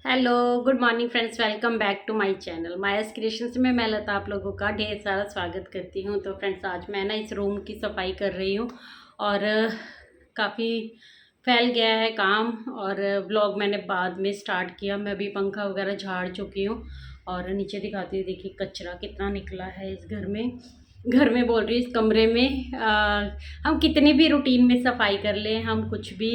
Hello, good morning friends. Welcome back to my channel Maya's creations में मैं लता आप लोगों का ढेर सारा स्वागत करती हूँ। तो फ्रेंड्स, आज मैं ना इस रूम की सफाई कर रही हूँ और काफ़ी फैल गया है काम। और व्लॉग मैंने बाद में स्टार्ट किया। मैं अभी पंखा वगैरह झाड़ चुकी हूँ और नीचे दिखाती हूँ। देखिए कचरा कितना निकला है इस घर में बोल रही हूँ, इस कमरे में। हम कितनी भी रूटीन में सफाई कर लें, हम कुछ भी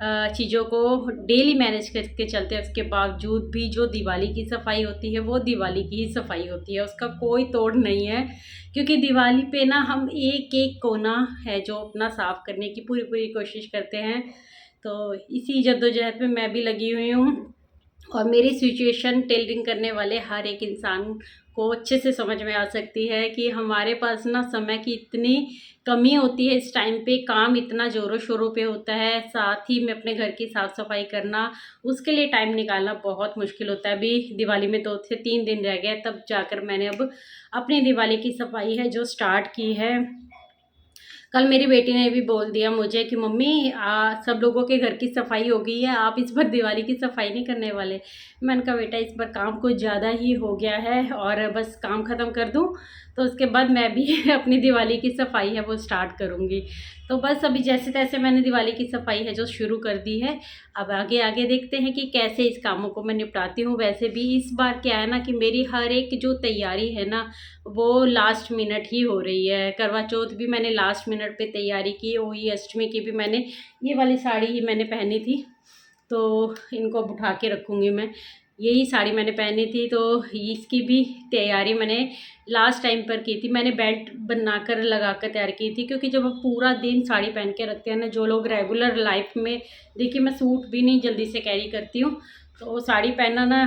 चीज़ों को डेली मैनेज करके चलते हैं, उसके बावजूद भी जो दिवाली की सफाई होती है वो दिवाली की ही सफाई होती है, उसका कोई तोड़ नहीं है। क्योंकि दिवाली पे ना हम एक एक कोना है जो अपना साफ करने की पूरी पूरी कोशिश करते हैं। तो इसी जद्दोजहद में मैं भी लगी हुई हूँ और मेरी सिचुएशन टेलरिंग करने वाले हर एक इंसान को अच्छे से समझ में आ सकती है कि हमारे पास ना समय की इतनी कमी होती है। इस टाइम पे काम इतना ज़ोरों शोरों पे होता है, साथ ही में अपने घर की साफ़ सफाई करना, उसके लिए टाइम निकालना बहुत मुश्किल होता है। अभी दिवाली में 2 से 3 दिन रह गए, तब जाकर मैंने अब अपनी दिवाली की सफाई है जो स्टार्ट की है। कल मेरी बेटी ने भी बोल दिया मुझे कि मम्मी सब लोगों के घर की सफाई हो गई है, आप इस बार दिवाली की सफाई नहीं करने वाले। मैंने कहा बेटा इस बार काम कुछ ज़्यादा ही हो गया है और बस काम ख़त्म कर दूँ तो उसके बाद मैं भी अपनी दिवाली की सफाई है वो स्टार्ट करूँगी। तो बस अभी जैसे तैसे मैंने दिवाली की सफाई है जो शुरू कर दी है। अब आगे आगे देखते हैं कि कैसे इस कामों को मैं निपटाती हूँ। वैसे भी इस बार क्या है ना कि मेरी हर एक जो तैयारी है ना वो लास्ट मिनट ही हो रही है। करवा चौथ भी मैंने लास्ट मिनट पे तैयारी की, होली अष्टमी की भी मैंने ये वाली साड़ी ही मैंने पहनी थी, तो इनको अब उठा के रखूँगी मैं। यही साड़ी मैंने पहनी थी तो इसकी भी तैयारी मैंने लास्ट टाइम पर की थी। मैंने बेल्ट बनाकर लगा कर तैयार की थी, क्योंकि जब हम पूरा दिन साड़ी पहन के रखते हैं ना, जो लोग रेगुलर लाइफ में, देखिए मैं सूट भी नहीं जल्दी से कैरी करती हूँ, तो साड़ी पहनना ना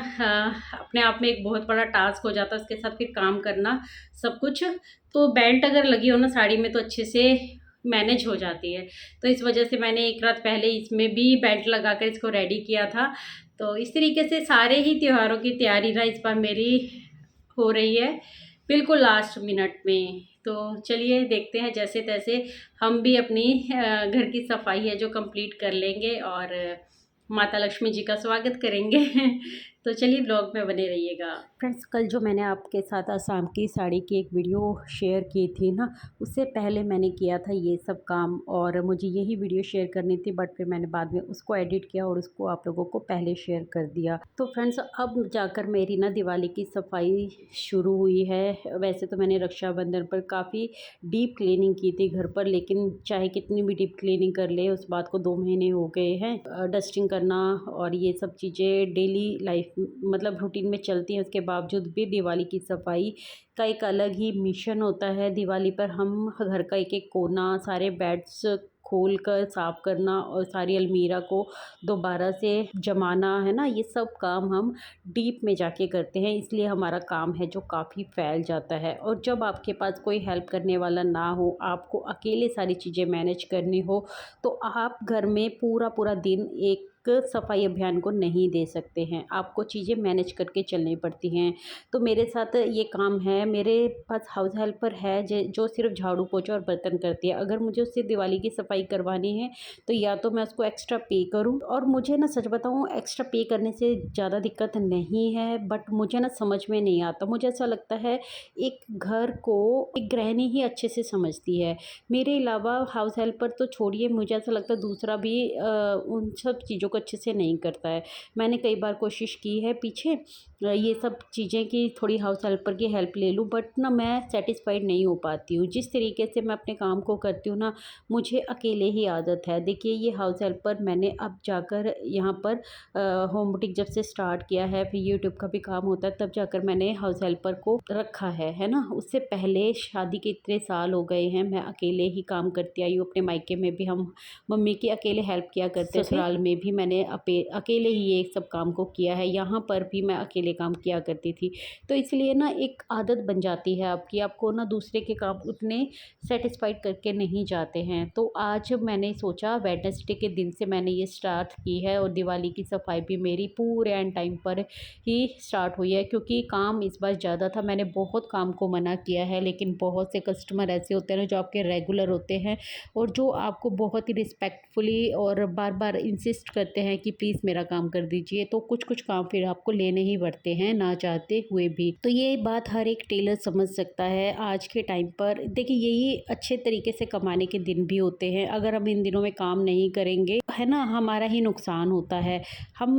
अपने आप में एक बहुत बड़ा टास्क हो जाता है। उसके साथ फिर काम करना सब कुछ, तो बेल्ट अगर लगी हो ना साड़ी में तो अच्छे से मैनेज हो जाती है। तो इस वजह से मैंने एक रात पहले इसमें भी बेल्ट लगा कर इसको रेडी किया था। तो इस तरीके से सारे ही त्योहारों की तैयारी ना इस बार मेरी हो रही है बिल्कुल लास्ट मिनट में। तो चलिए देखते हैं, जैसे तैसे हम भी अपनी घर की सफाई है जो कंप्लीट कर लेंगे और माता लक्ष्मी जी का स्वागत करेंगे। तो चलिए ब्लॉग में बने रहिएगा। फ्रेंड्स, कल जो मैंने आपके साथ आसाम की साड़ी की एक वीडियो शेयर की थी ना, उससे पहले मैंने किया था ये सब काम और मुझे यही वीडियो शेयर करनी थी, बट फिर मैंने बाद में उसको एडिट किया और उसको आप लोगों को पहले शेयर कर दिया। तो फ्रेंड्स, अब जाकर मेरी ना दिवाली की सफाई शुरू हुई है। वैसे तो मैंने रक्षाबंधन पर काफ़ी डीप क्लीनिंग की थी घर पर, लेकिन चाहे कितनी भी डीप क्लीनिंग कर ले उस बात को 2 महीने हो गए हैं। डस्टिंग करना और ये सब चीज़ें डेली लाइफ मतलब रूटीन में चलती हैं, उसके बावजूद भी दिवाली की सफाई का एक अलग ही मिशन होता है। दिवाली पर हम घर का एक एक कोना, सारे बेड्स खोल कर साफ़ करना और सारी अलमीरा को दोबारा से जमाना है ना, ये सब काम हम डीप में जाके करते हैं। इसलिए हमारा काम है जो काफ़ी फैल जाता है। और जब आपके पास कोई हेल्प करने वाला ना हो, आपको अकेले सारी चीज़ें मैनेज करनी हो, तो आप घर में पूरा पूरा दिन एक सफाई अभियान को नहीं दे सकते हैं। आपको चीज़ें मैनेज करके चलनी पड़ती हैं। तो मेरे साथ ये काम है, मेरे पास हाउस हेल्पर है जो सिर्फ झाड़ू पोछा और बर्तन करती है। अगर मुझे उससे दिवाली की सफाई करवानी है तो या तो मैं उसको एक्स्ट्रा पे करूं, और मुझे ना सच बताऊं एक्स्ट्रा पे करने से ज़्यादा दिक्कत नहीं है, बट मुझे ना समझ में नहीं आता। मुझे ऐसा लगता है एक घर को एक गृहिणी ही अच्छे से समझती है। मेरे अलावा हाउस हेल्पर तो छोड़िए, मुझे ऐसा लगता है दूसरा भी उन सब चीज़ों को अच्छे से नहीं करता है। मैंने कई बार कोशिश की है पीछे ये सब चीज़ें कि थोड़ी हाउस हेल्पर की हेल्प ले लूँ, बट ना मैं सेटिस्फाइड नहीं हो पाती हूँ। जिस तरीके से मैं अपने काम को करती हूँ ना, मुझे अकेले ही आदत है। देखिए ये हाउस हेल्पर मैंने अब जाकर यहाँ पर होम बुटीक जब से स्टार्ट किया है, फिर यूट्यूब का भी काम होता है, तब जाकर मैंने हाउस हेल्पर को रखा है ना। उससे पहले शादी के इतने साल हो गए हैं, मैं अकेले ही काम करती आई हूँ। अपने मायके में भी हम मम्मी की अकेले हेल्प किया करते थे, ससुराल में भी मैंने अकेले ही ये सब काम को किया है, यहाँ पर भी मैं अकेले काम किया करती थी। तो इसलिए ना एक आदत बन जाती है आपकी, आपको ना दूसरे के काम उतने सेटिस्फाइड करके नहीं जाते हैं। तो आज मैंने सोचा वेडनेसडे के दिन से मैंने ये स्टार्ट की है और दिवाली की सफाई भी मेरी पूरे एंड टाइम पर ही स्टार्ट हुई है, क्योंकि काम इस बार ज़्यादा था। मैंने बहुत काम को मना किया है, लेकिन बहुत से कस्टमर ऐसे होते हैं जो आपके रेगुलर होते हैं और जो आपको बहुत ही रिस्पेक्टफुली और बार बार इंसिस्ट करते करते हैं कि प्लीज़ मेरा काम कर दीजिए, तो कुछ कुछ काम फिर आपको लेने ही पड़ते हैं ना चाहते हुए भी। तो ये बात हर एक टेलर समझ सकता है आज के टाइम पर। देखिए यही अच्छे तरीके से कमाने के दिन भी होते हैं, अगर हम इन दिनों में काम नहीं करेंगे है ना, हमारा ही नुकसान होता है। हम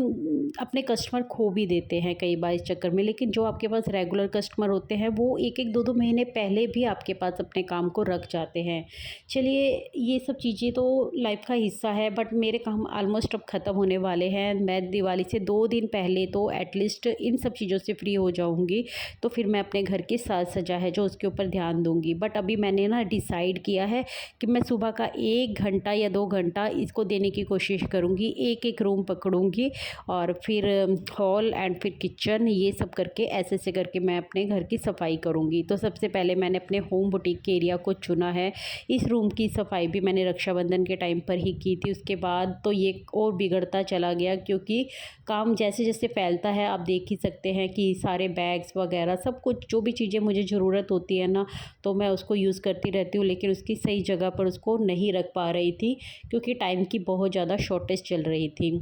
अपने कस्टमर खो भी देते हैं कई बार इस चक्कर में। लेकिन जो आपके पास रेगुलर कस्टमर होते हैं वो एक एक दो दो महीने पहले भी आपके पास अपने काम को रख जाते हैं। चलिए ये सब चीज़ें तो लाइफ का हिस्सा है, बट मेरे काम ऑलमोस्ट अब ख़त्म होने वाले हैं। मैं दिवाली से 2 दिन पहले तो एटलीस्ट इन सब चीज़ों से फ्री हो जाऊँगी, तो फिर मैं अपने घर की साज सज्जा है जो उसके ऊपर ध्यान दूँगी। बट अभी मैंने ना डिसाइड किया है कि मैं सुबह का 1 घंटा या 2 घंटा इसको देने की कोशिश करूँगी, एक-एक रूम पकड़ूँगी और फिर हॉल एंड फिर किचन, ये सब करके ऐसे-ऐसे करके मैं अपने घर की सफाई करूँगी। तो सबसे पहले मैंने अपने होम बुटीक के एरिया को चुना है। इस रूम की सफाई भी मैंने रक्षाबंधन के टाइम पर ही की थी। उसके बाद तो ये और बिगड़ता चला गया, क्योंकि काम जैसे-जैसे फैलता है आप देख ही सकते हैं कि सारे बैग्स वगैरह सब कुछ जो भी चीज़ें मुझे ज़रूरत होती है ना, तो मैं उसको यूज़ करती रहती हूँ, लेकिन उसकी सही जगह पर उसको नहीं रख पा रही थी क्योंकि टाइम की बहुत ज़्यादा शॉर्टेज चल रही थी।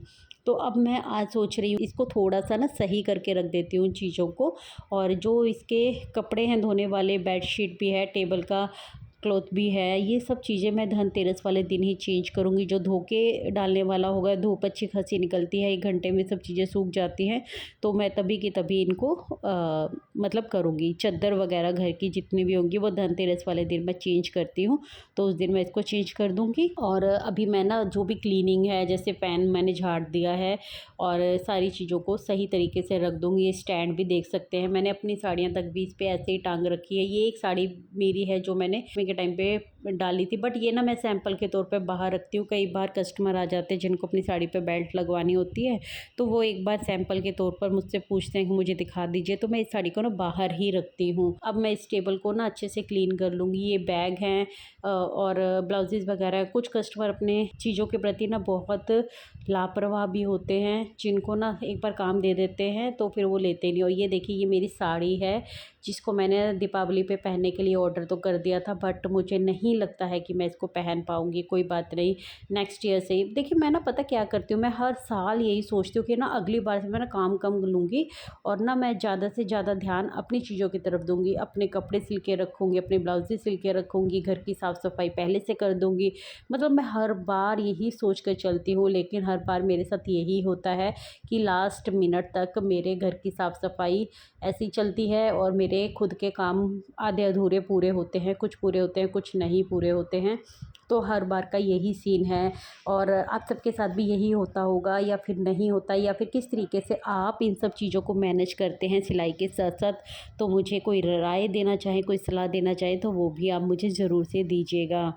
तो अब मैं आज सोच रही हूँ इसको थोड़ा-सा ना सही करके रख देती हूँ चीज़ों को। और जो इसके कपड़े हैं धोने वाले, बेडशीट भी है, टेबल का क्लॉथ भी है, ये सब चीज़ें मैं धनतेरस वाले दिन ही चेंज करूँगी। जो धो के डालने वाला होगा, धूप अच्छी खासी निकलती है, 1 घंटे में सब चीज़ें सूख जाती हैं, तो मैं तभी की तभी इनको मतलब करूँगी। चद्दर वगैरह घर की जितनी भी होंगी वो धनतेरस वाले दिन मैं चेंज करती हूँ, तो उस दिन मैं इसको चेंज कर दूँगी। और अभी मैं ना जो भी क्लीनिंग है, जैसे फ़ैन मैंने झाड़ दिया है और सारी चीज़ों को सही तरीके से रख दूँगी। ये स्टैंड भी देख सकते हैं, मैंने अपनी साड़ियाँ तक भी इस पे ऐसे ही टांग रखी है। ये एक साड़ी मेरी है जो मैंने के टाइम पे डाली थी, बट ये ना मैं सैंपल के तौर पे बाहर रखती हूँ। कई बार कस्टमर आ जाते हैं जिनको अपनी साड़ी पे बेल्ट लगवानी होती है, तो वो एक बार सैंपल के तौर पर मुझसे पूछते हैं कि मुझे दिखा दीजिए, तो मैं इस साड़ी को ना बाहर ही रखती हूँ। अब मैं इस टेबल को ना अच्छे से क्लीन कर लूँगी। ये बैग हैं और ब्लाउजेज़ वगैरह। कुछ कस्टमर अपने चीज़ों के प्रति ना बहुत लापरवाह भी होते हैं, जिनको ना एक बार काम दे देते हैं तो फिर वो लेते नहीं। और ये देखिए ये मेरी साड़ी है जिसको मैंने दीपावली पे पहनने के लिए ऑर्डर तो कर दिया था, बट मुझे नहीं लगता है कि मैं इसको पहन पाऊँगी। कोई बात नहीं, नेक्स्ट ईयर से ही। देखिए मैं ना पता क्या करती हूँ, मैं हर साल यही सोचती हूँ कि ना अगली बार से मैं ना काम कम लूँगी और ना मैं ज़्यादा से ज़्यादा ध्यान अपनी चीज़ों की तरफ दूँगी। अपने कपड़े सिल के रखूँगी, अपने ब्लाउजेज़ सिल के रखूँगी, घर की साफ़ सफाई पहले से कर दूँगी। मतलब मैं हर बार यही सोच कर चलती हूँ, लेकिन हर बार मेरे साथ यही होता है कि लास्ट मिनट तक मेरे घर की साफ़ सफाई ऐसी चलती है और मेरे खुद के काम आधे अधूरे पूरे होते हैं, कुछ पूरे होते हैं, कुछ नहीं पूरे होते हैं। तो हर बार का यही सीन है और आप सबके साथ भी यही होता होगा या फिर नहीं होता, या फिर किस तरीके से आप इन सब चीज़ों को मैनेज करते हैं सिलाई के साथ-साथ। तो मुझे कोई राय देना चाहे, कोई सलाह देना चाहे तो वो भी आप मुझे ज़रूर से दीजिएगा।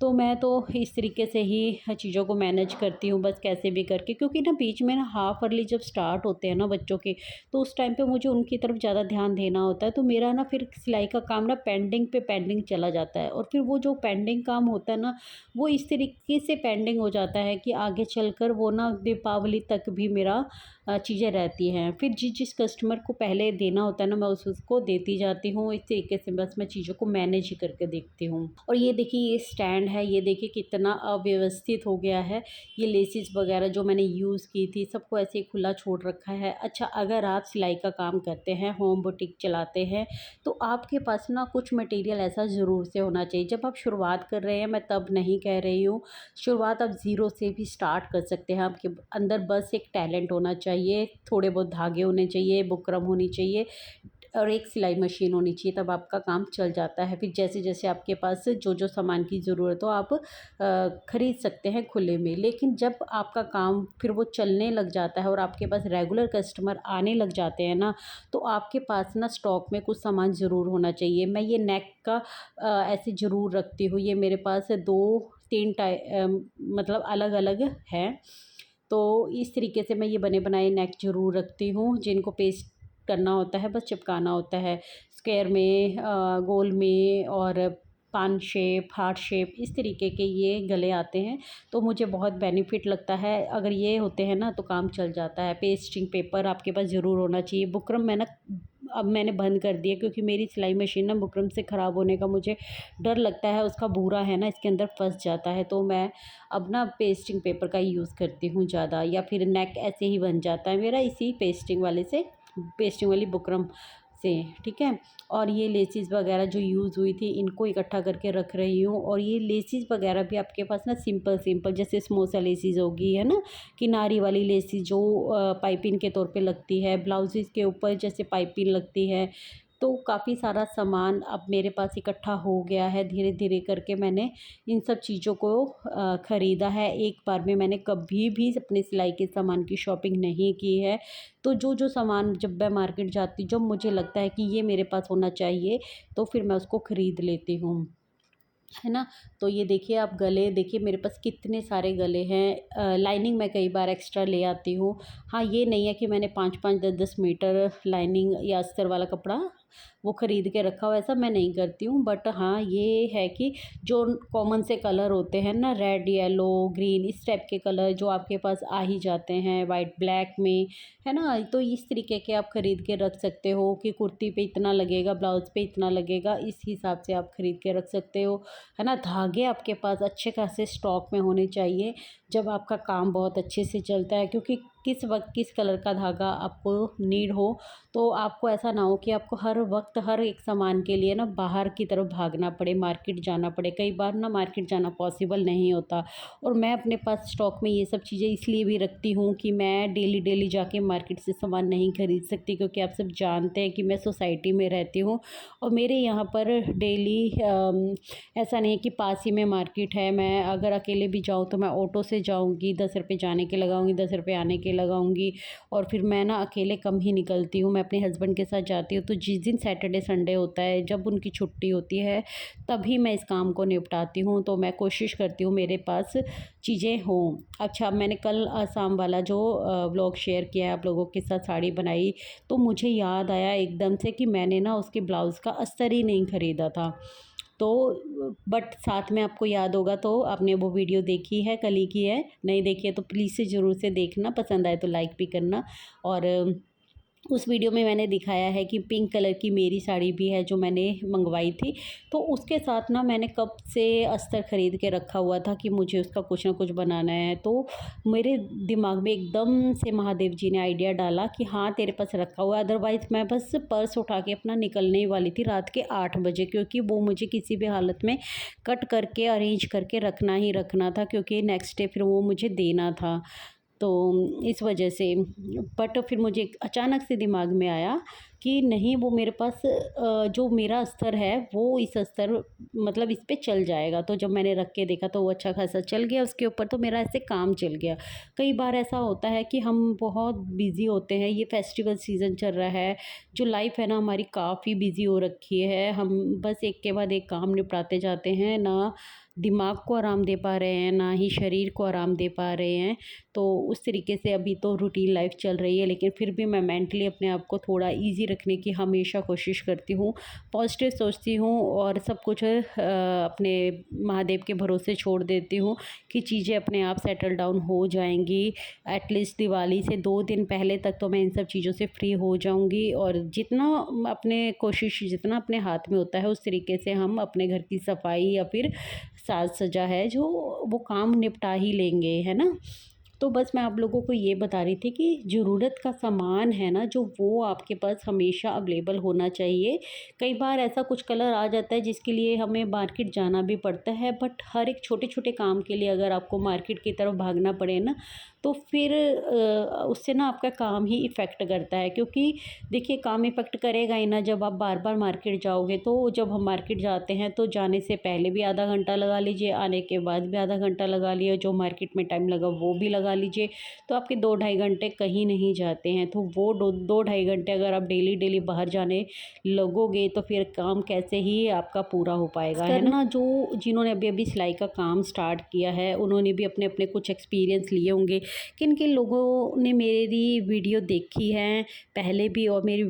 तो मैं तो इस तरीके से ही चीज़ों को मैनेज करती हूँ बस कैसे भी करके, क्योंकि ना बीच में ना हाफ़ अर्ली जब स्टार्ट होते हैं ना बच्चों के, तो उस टाइम पे मुझे उनकी तरफ ज़्यादा ध्यान देना होता है। तो मेरा ना फिर सिलाई का काम ना पेंडिंग पे पेंडिंग चला जाता है और फिर वो जो पेंडिंग काम होता है ना, वो इस तरीके से पेंडिंग हो जाता है कि आगे चलकर वो ना दीपावली तक भी मेरा चीज़ें रहती हैं। फिर जिस कस्टमर को पहले देना होता है ना, मैं उसको देती जाती हूँ। इस तरीके से बस मैं चीज़ों को मैनेज ही करके देखती हूँ। और ये देखिए ये स्टैंड है, ये देखिए कितना अव्यवस्थित हो गया है। ये लेसिस वगैरह जो मैंने यूज़ की थी सबको ऐसे ही खुला छोड़ रखा है। अच्छा, अगर आप सिलाई का काम करते हैं, होम बुटीक चलाते हैं, तो आपके पास ना कुछ मटेरियल ऐसा ज़रूर से होना चाहिए। जब आप शुरुआत कर रहे हैं, मैं तब नहीं कह रही हूँ, शुरुआत आप ज़ीरो से भी स्टार्ट कर सकते हैं। आपके अंदर बस एक टैलेंट होना चाहिए, थोड़े बहुत धागे होने चाहिए, बुकरम होनी चाहिए और एक सिलाई मशीन होनी चाहिए, तब आपका काम चल जाता है। फिर जैसे-जैसे आपके पास जो सामान की ज़रूरत हो आप ख़रीद सकते हैं खुले में। लेकिन जब आपका काम फिर वो चलने लग जाता है और आपके पास रेगुलर कस्टमर आने लग जाते हैं ना, तो आपके पास ना स्टॉक में कुछ सामान ज़रूर होना चाहिए। मैं ये नेक का ऐसे ज़रूर रखती हूँ। ये मेरे पास 2-3 मतलब अलग-अलग हैं। तो इस तरीके से मैं ये बने बनाए नेक ज़रूर रखती हूँ, जिनको पेस्ट करना होता है, बस चिपकाना होता है स्क्वायर में, गोल में और पान शेप, हार्ट शेप, इस तरीके के ये गले आते हैं। तो मुझे बहुत बेनिफिट लगता है, अगर ये होते हैं ना तो काम चल जाता है। पेस्टिंग पेपर आपके पास ज़रूर होना चाहिए। बुकरम मैं ना अब मैंने बंद कर दिया, क्योंकि मेरी सिलाई मशीन ना बुकरम से ख़राब होने का मुझे डर लगता है, उसका भूरा है ना इसके अंदर फंस जाता है। तो मैं अब ना पेस्टिंग पेपर का ही यूज़ करती हूँ ज़्यादा, या फिर नेक ऐसे ही बन जाता है मेरा इसी पेस्टिंग वाले से, पेस्टिंग वाली बुकरम से, ठीक है। और ये लेसिस वगैरह जो यूज़ हुई थी इनको इकट्ठा करके रख रही हूँ। और ये लेसिस वगैरह भी आपके पास ना सिंपल सिंपल, जैसे समोसा लेसिस होगी, है ना, किनारी वाली लेसिस जो पाइपिंग के तौर पे लगती है, ब्लाउजेज़ के ऊपर जैसे पाइपिंग लगती है। तो काफ़ी सारा सामान अब मेरे पास इकट्ठा हो गया है, धीरे धीरे करके मैंने इन सब चीज़ों को ख़रीदा है। एक बार में मैंने कभी भी अपने सिलाई के सामान की शॉपिंग नहीं की है। तो जो जो सामान जब मैं मार्केट जाती, जब मुझे लगता है कि ये मेरे पास होना चाहिए, तो फिर मैं उसको ख़रीद लेती हूँ, है ना। तो ये देखिए आप गले देखिए, मेरे पास कितने सारे गले हैं। लाइनिंग मैं कई बार एक्स्ट्रा ले आती हूँ। हाँ, ये नहीं है कि मैंने 5-5 10-10 मीटर लाइनिंग या अस्तर वाला कपड़ा वो ख़रीद के रखा हो, ऐसा मैं नहीं करती हूँ। बट हाँ, ये है कि जो कॉमन से कलर होते हैं ना, रेड, येलो, ग्रीन, इस टाइप के कलर जो आपके पास आ ही जाते हैं वाइट ब्लैक में, है ना। तो इस तरीके के आप ख़रीद के रख सकते हो कि कुर्ती पे इतना लगेगा, ब्लाउज़ पे इतना लगेगा, इस हिसाब से आप ख़रीद के रख सकते हो, है ना। धागे आपके पास अच्छे खासे स्टॉक में होने चाहिए जब आपका काम बहुत अच्छे से चलता है, क्योंकि किस वक्त किस कलर का धागा आपको नीड हो, तो आपको ऐसा ना हो कि आपको हर वक्त हर एक सामान के लिए ना बाहर की तरफ भागना पड़े, मार्केट जाना पड़े। कई बार ना मार्केट जाना पॉसिबल नहीं होता, और मैं अपने पास स्टॉक में ये सब चीज़ें इसलिए भी रखती हूँ कि मैं डेली डेली जाके मार्केट से सामान नहीं खरीद सकती, क्योंकि आप सब जानते हैं कि मैं सोसाइटी में रहती हूँ, और मेरे यहाँ पर डेली ऐसा नहीं है कि पास ही में मार्केट है। मैं अगर अकेले भी जाऊँ तो मैं ऑटो से जाऊँगी, 10 रुपये जाने के लगाऊँगी, 10 रुपये आने के लगाऊँगी। और फिर मैं ना अकेले कम ही निकलती हूँ, मैं अपने हस्बैंड के साथ जाती हूँ। तो जिस दिन सैटरडे संडे होता है, जब उनकी छुट्टी होती है, तभी मैं इस काम को निपटाती हूँ। तो मैं कोशिश करती हूँ मेरे पास चीज़ें हों। अच्छा, मैंने कल आसाम वाला जो व्लॉग शेयर किया है आप लोगों के साथ, साड़ी बनाई, तो मुझे याद आया एकदम से कि मैंने ना उसके ब्लाउज़ का अस्तर ही नहीं ख़रीदा था। तो बट साथ में आपको याद होगा, तो आपने वो वीडियो देखी है, कल ही की है, नहीं देखी है तो प्लीज़ से ज़रूर से देखना, पसंद आए तो लाइक भी करना। और उस वीडियो में मैंने दिखाया है कि पिंक कलर की मेरी साड़ी भी है जो मैंने मंगवाई थी, तो उसके साथ ना मैंने कब से अस्तर ख़रीद के रखा हुआ था कि मुझे उसका कुछ ना कुछ बनाना है। तो मेरे दिमाग में एकदम से महादेव जी ने आइडिया डाला कि हाँ, तेरे पास रखा हुआ है। अदरवाइज़ मैं बस पर्स उठा के अपना निकलने ही वाली थी रात के 8 बजे, क्योंकि वो मुझे किसी भी हालत में कट करके अरेंज करके रखना ही रखना था, क्योंकि नेक्स्ट डे फिर वो मुझे देना था। तो इस वजह से, बट फिर मुझे अचानक से दिमाग में आया कि नहीं, वो मेरे पास जो मेरा अस्तर है वो इस अस्तर मतलब इस पे चल जाएगा। तो जब मैंने रख के देखा तो वो अच्छा खासा चल गया उसके ऊपर, तो मेरा ऐसे काम चल गया। कई बार ऐसा होता है कि हम बहुत बिज़ी होते हैं, ये फेस्टिवल सीज़न चल रहा है, जो लाइफ है ना हमारी काफ़ी बिज़ी हो रखी है, हम बस एक के बाद एक काम निपटाते जाते हैं, ना दिमाग को आराम दे पा रहे हैं, ना ही शरीर को आराम दे पा रहे हैं। तो उस तरीके से अभी तो रूटीन लाइफ चल रही है, लेकिन फिर भी मैं मेंटली अपने आप को थोड़ा ईज़ी रखने की हमेशा कोशिश करती हूँ, पॉजिटिव सोचती हूँ, और सब कुछ अपने महादेव के भरोसे छोड़ देती हूँ कि चीज़ें अपने आप सेटल डाउन हो जाएंगी। एटलीस्ट दिवाली से 2 दिन पहले तक तो मैं इन सब चीज़ों से फ्री हो जाऊँगी, और जितना अपने कोशिश जितना अपने हाथ में होता है उस तरीके से हम अपने घर की सफाई या फिर साज सज्जा है जो वो काम निपटा ही लेंगे, है ना। तो बस मैं आप लोगों को ये बता रही थी कि ज़रूरत का सामान है ना जो, वो आपके पास हमेशा अवेलेबल होना चाहिए। कई बार ऐसा कुछ कलर आ जाता है जिसके लिए हमें मार्केट जाना भी पड़ता है, बट हर एक छोटे छोटे काम के लिए अगर आपको मार्केट की तरफ भागना पड़े ना, तो फिर उससे ना आपका काम ही इफ़ेक्ट करता है। क्योंकि देखिए, काम इफ़ेक्ट करेगा ही ना जब आप बार बार मार्केट जाओगे। तो जब हम मार्केट जाते हैं तो जाने से पहले भी आधा घंटा लगा लीजिए, आने के बाद भी आधा घंटा लगा लिया, जो मार्केट में टाइम लगा वो भी लगा लीजिए, तो आपके 2-2.5 घंटे कहीं नहीं जाते हैं। तो वो 2-2.5 घंटे अगर आप डेली डेली बाहर जाने लगोगे तो फिर काम कैसे ही आपका पूरा हो पाएगा, है ना। जो जिन्होंने अभी अभी सिलाई का काम स्टार्ट किया है, उन्होंने भी अपने अपने कुछ एक्सपीरियंस लिए होंगे किन किन लोगों ने मेरी वीडियो देखी है पहले भी और मेरी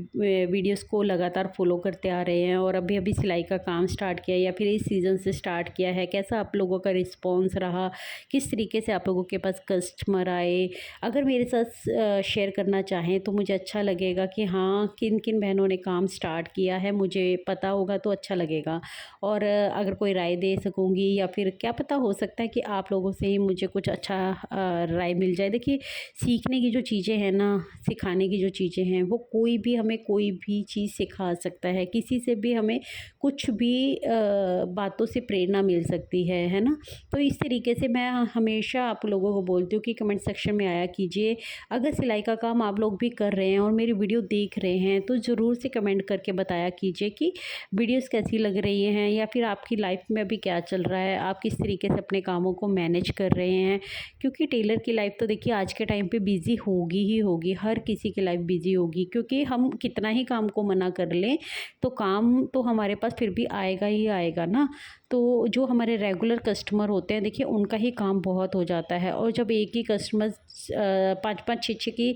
वीडियोस को लगातार फॉलो करते आ रहे हैं और अभी अभी सिलाई का काम स्टार्ट किया या फिर इस सीज़न से स्टार्ट किया है, कैसा आप लोगों का रिस्पॉन्स रहा, किस तरीके से आप लोगों के पास कस्टमर आए। अगर मेरे साथ शेयर करना चाहें तो मुझे अच्छा लगेगा कि हाँ, किन किन बहनों ने काम स्टार्ट किया है, मुझे पता होगा तो अच्छा लगेगा। और अगर कोई राय दे सकूँगी या फिर क्या पता, हो सकता है कि आप लोगों से ही मुझे कुछ अच्छा राय मिल जाए। देखिए, सीखने की जो चीज़ें हैं ना, सिखाने की जो चीज़ें हैं, वो कोई भी हमें कोई भी चीज़ सिखा सकता है। किसी से भी हमें कुछ भी बातों से प्रेरणा मिल सकती है ना। तो इस तरीके से मैं हमेशा आप लोगों को बोलती हूँ कि कमेंट सेक्शन में आया कीजिए। अगर सिलाई का काम आप लोग भी कर रहे हैं और मेरी वीडियो देख रहे हैं तो ज़रूर से कमेंट करके बताया कीजिए कि वीडियोस कैसी लग रही हैं या फिर आपकी लाइफ में अभी क्या चल रहा है, आप किस तरीके से अपने कामों को मैनेज कर रहे हैं। क्योंकि टेलर की लाइफ तो देखिए आज के टाइम पे बिज़ी होगी ही होगी, हर किसी की लाइफ बिज़ी होगी, क्योंकि हम कितना ही काम को मना कर लें तो काम तो हमारे पास फिर भी आएगा ही आएगा ना। तो जो हमारे रेगुलर कस्टमर होते हैं, देखिए उनका ही काम बहुत हो जाता है। और जब एक ही कस्टमर 5-5 6-6 की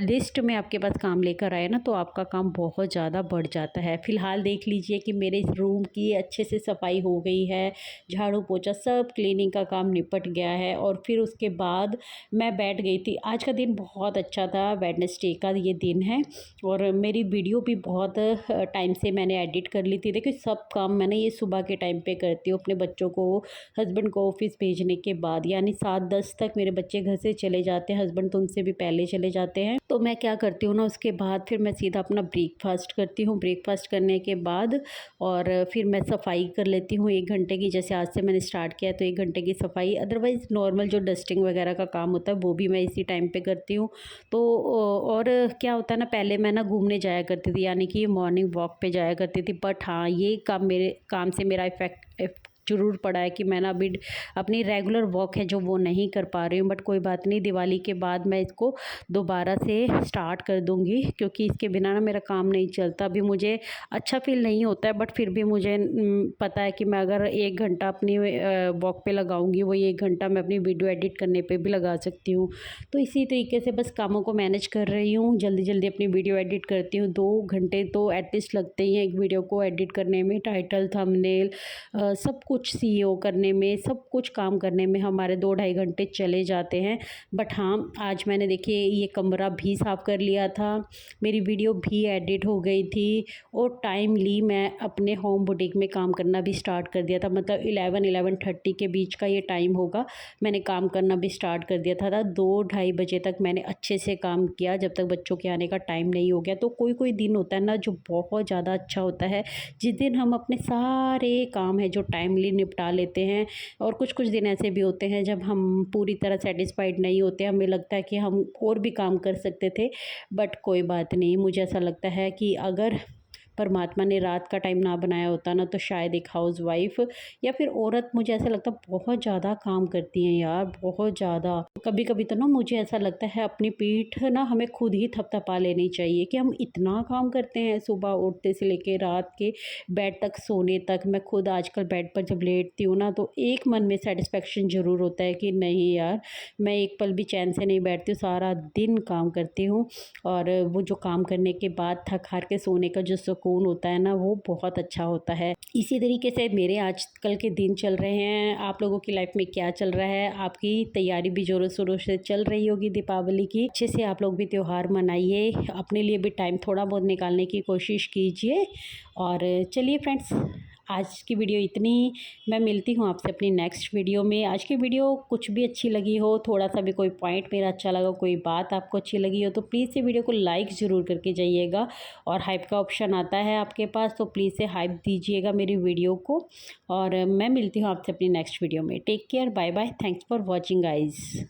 लिस्ट में आपके पास काम लेकर आए ना, तो आपका काम बहुत ज़्यादा बढ़ जाता है। फ़िलहाल देख लीजिए कि मेरे इस रूम की अच्छे से सफाई हो गई है, झाड़ू पोछा सब क्लीनिंग का काम निपट गया है। और फिर उसके बाद मैं बैठ गई थी। आज का दिन बहुत अच्छा था, वेडनेसडे का ये दिन है और मेरी वीडियो भी बहुत टाइम से मैंने एडिट कर ली थी। देखिए, सब काम मैंने ये सुबह के टाइम पे करती हूँ, अपने बच्चों को, हस्बैंड को ऑफिस भेजने के बाद, यानी 7-10 तक मेरे बच्चे घर से चले जाते हैं, हस्बैंड तो उनसे भी पहले चले जाते हैं। तो मैं क्या करती हूँ ना, उसके बाद फिर मैं सीधा अपना ब्रेकफास्ट करती हूँ। ब्रेकफास्ट करने के बाद और फिर मैं सफाई कर लेती हूँ 1 घंटे की। जैसे आज से मैंने स्टार्ट किया तो 1 घंटे की सफाई, अदरवाइज़ नॉर्मल जो डस्टिंग वगैरह का काम होता है वो भी मैं इसी टाइम पे करती हूँ। तो और क्या होता है ना, पहले मैं ना घूमने जाया करती थी, यानी कि मॉर्निंग वॉक पे जाया करती थी। बट हाँ, ये काम मेरे काम से मेरा इफ़ेक्ट ज़रूर पड़ा है कि मैं ना अभी अपनी रेगुलर वॉक है जो वो नहीं कर पा रही हूँ। बट कोई बात नहीं, दिवाली के बाद मैं इसको दोबारा से स्टार्ट कर दूँगी, क्योंकि इसके बिना ना मेरा काम नहीं चलता। अभी मुझे अच्छा फ़ील नहीं होता है, बट फिर भी मुझे पता है कि मैं अगर 1 घंटा अपनी वॉक पे लगाऊंगी, वही 1 घंटा मैं अपनी वीडियो एडिट करने पे भी लगा सकती हूँ। तो इसी तरीके से बस कामों को मैनेज कर रही हूँ, जल्दी जल्दी अपनी वीडियो एडिट करती हूँ। 2 घंटे तो एटलीस्ट लगते ही हैं एक वीडियो को एडिट करने में, टाइटल, थंबनेल, सब कुछ सीईओ करने में, सब कुछ काम करने में हमारे 2-2.5 घंटे चले जाते हैं। बट हाँ, आज मैंने देखिए ये कमरा भी साफ़ कर लिया था, मेरी वीडियो भी एडिट हो गई थी और टाइमली मैं अपने होम बुटीक में काम करना भी स्टार्ट कर दिया था। मतलब 11-11:30 के बीच का ये टाइम होगा, मैंने काम करना भी स्टार्ट कर दिया था। 2-2:30 बजे तक मैंने अच्छे से काम किया, जब तक बच्चों के आने का टाइम नहीं हो गया। तो कोई कोई दिन होता है ना जो बहुत ज़्यादा अच्छा होता है, जिस दिन हम अपने सारे काम है जो टाइमली निपटा लेते हैं। और कुछ कुछ दिन ऐसे भी होते हैं जब हम पूरी तरह सेटिस्फाइड नहीं होते, हमें लगता है कि हम और भी काम कर सकते थे। बट कोई बात नहीं, मुझे ऐसा लगता है कि अगर परमात्मा ने रात का टाइम ना बनाया होता ना, तो शायद एक हाउसवाइफ या फिर औरत, मुझे ऐसा लगता है बहुत ज़्यादा काम करती हैं यार, बहुत ज़्यादा। कभी कभी तो ना मुझे ऐसा लगता है अपनी पीठ ना हमें खुद ही थपथपा लेनी चाहिए कि हम इतना काम करते हैं, सुबह उठते से लेके रात के बेड तक सोने तक। मैं खुद आजकल बेड पर जब लेटती हूँ ना, तो एक मन में सेटिस्फेक्शन ज़रूर होता है कि नहीं यार, मैं एक पल भी चैन से नहीं बैठती हूँ, सारा दिन काम करती हूँ। और वो जो काम करने के बाद थक हार के सोने का जो सुकून होता है ना, वो बहुत अच्छा होता है। इसी तरीके से मेरे आजकल के दिन चल रहे हैं। आप लोगों की लाइफ में क्या चल रहा है? आपकी तैयारी भी जोरों शोरों से चल रही होगी दीपावली की। अच्छे से आप लोग भी त्यौहार मनाइए, अपने लिए भी टाइम थोड़ा बहुत निकालने की कोशिश कीजिए। और चलिए फ्रेंड्स, आज की वीडियो इतनी ही। मैं मिलती हूँ आपसे अपनी नेक्स्ट वीडियो में। आज की वीडियो कुछ भी अच्छी लगी हो, थोड़ा सा भी कोई पॉइंट मेरा अच्छा लगा, कोई बात आपको अच्छी लगी हो, तो प्लीज़ से वीडियो को लाइक ज़रूर करके जाइएगा। और हाइप का ऑप्शन आता है आपके पास, तो प्लीज़ से हाइप दीजिएगा मेरी वीडियो को। और मैं मिलती हूँ आपसे अपनी नेक्स्ट वीडियो में। Take care, bye bye, thanks for watching guys.